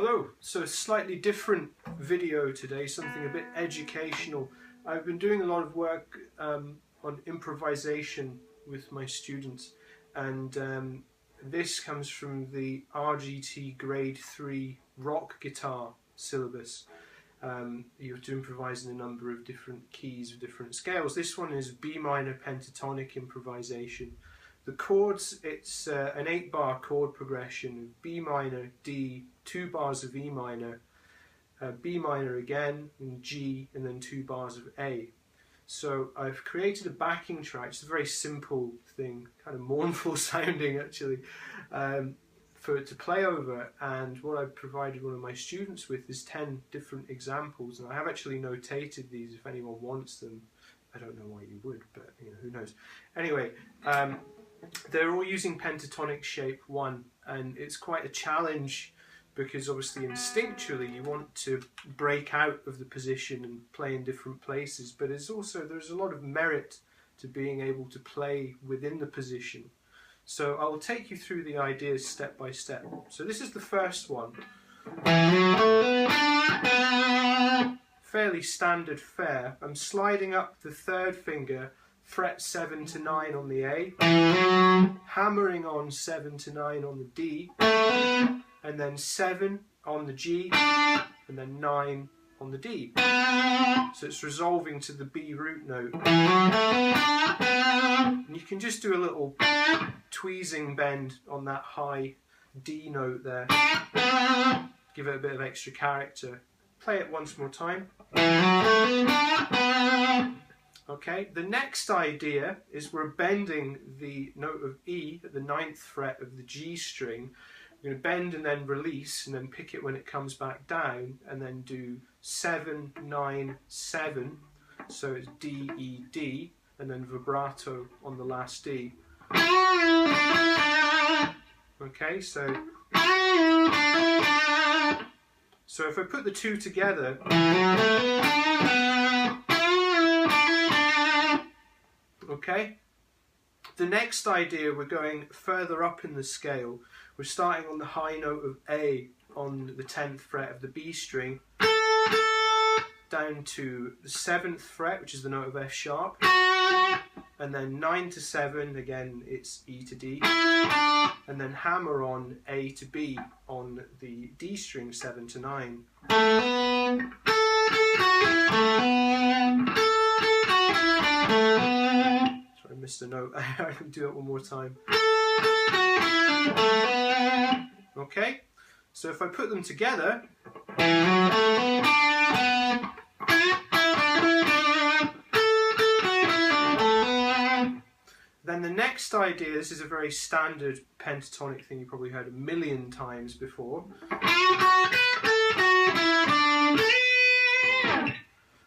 Hello, so a slightly different video today, something a bit educational. I've been doing a lot of work on improvisation with my students, and this comes from the RGT Grade 3 rock guitar syllabus. You have to improvise in a number of different keys of different scales. This one is B minor pentatonic improvisation. The chords, it's an 8-bar chord progression: B minor, D, 2 bars of E minor, B minor again, and G, and then 2 bars of A. So I've created a backing track. It's a very simple thing, kind of mournful sounding actually, for it to play over. And what I've provided one of my students with is 10 different examples, and I have actually notated these if anyone wants them. I don't know why you would, but you know, who knows. Anyway, they're all using pentatonic shape 1, and it's quite a challenge because obviously instinctually you want to break out of the position and play in different places, but there's a lot of merit to being able to play within the position. So I'll take you through the ideas step by step. So this is the first one. Fairly standard fare. I'm sliding up the 3rd finger, fret 7 to 9 on the A, hammering on 7 to 9 on the D, and then 7 on the G, and then 9 on the D. So it's resolving to the B root note. And you can just do a little tweezing bend on that high D note there. Give it a bit of extra character. Play it once more time. Okay, the next idea is we're bending the note of E at the 9th fret of the G string. We're going to bend and then release, and then pick it when it comes back down, and then do 7, 9, 7. So it's D, E, D, and then vibrato on the last D. Okay, so if I put the two together, okay, the next idea, we're going further up in the scale. We're starting on the high note of A on the 10th fret of the B string, down to the 7th fret, which is the note of F sharp, and then 9 to 7, again it's E to D, and then hammer on A to B on the D string 7 to 9. Sorry, I missed a note. I can do it one more time. Okay, so if I put them together, then the next idea, this is a very standard pentatonic thing you probably heard a million times before.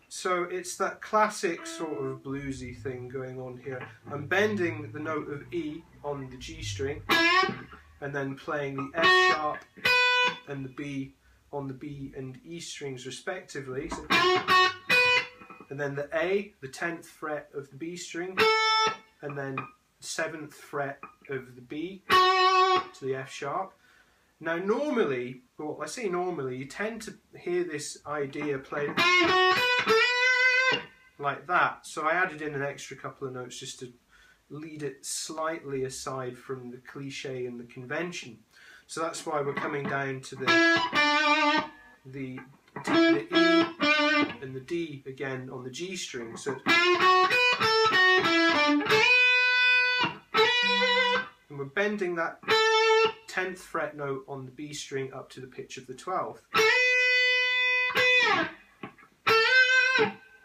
So it's that classic sort of bluesy thing going on here. I'm bending the note of E on the G string, and then playing the F sharp and the B on the B and E strings respectively. So, and then the A, the 10th fret of the B string, and then 7th fret of the B to the F sharp. Now normally, well I say normally, you tend to hear this idea played like that. So I added in an extra couple of notes just to lead it slightly aside from the cliche and the convention. So that's why we're coming down to the E and the D again on the G string. So and we're bending that 10th fret note on the B string up to the pitch of the 12th.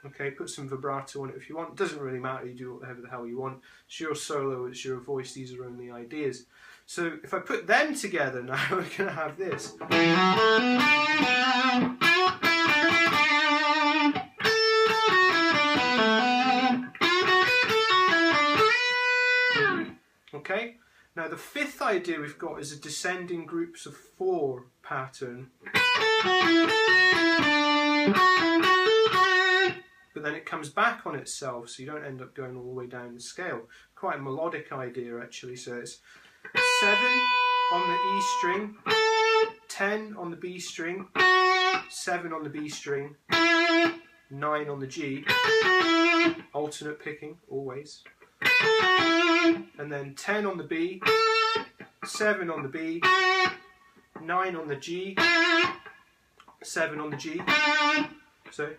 Okay, put some vibrato on it if you want. It doesn't really matter, you do whatever the hell you want. It's your solo, it's your voice, these are only ideas. So if I put them together now, we're going to have this. Okay, now the 5th idea we've got is a descending groups of 4 pattern. But then it comes back on itself, so you don't end up going all the way down the scale. Quite a melodic idea actually. So it's 7 on the E string, 10 on the B string, 7 on the B string, 9 on the G, alternate picking always, and then 10 on the B, 7 on the B, 9 on the G, 7 on the G, so,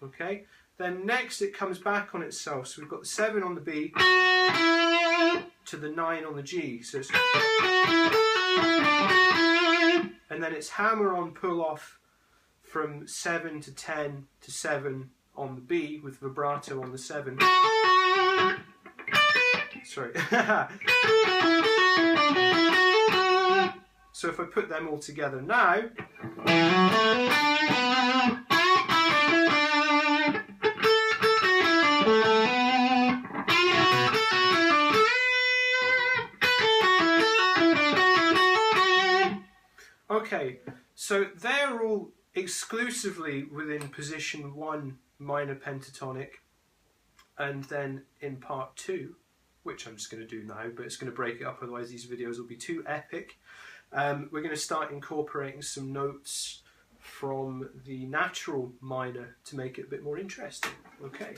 okay, then next it comes back on itself, so we've got the 7 on the B to the 9 on the G, so it's, and then it's hammer on pull off from 7 to 10 to 7 on the B with vibrato on the 7. Sorry. So if I put them all together now, okay, so they're all exclusively within position 1 minor pentatonic, and then in part 2, which I'm just going to do now, but it's going to break it up, otherwise these videos will be too epic. We're going to start incorporating some notes from the natural minor to make it a bit more interesting. Okay.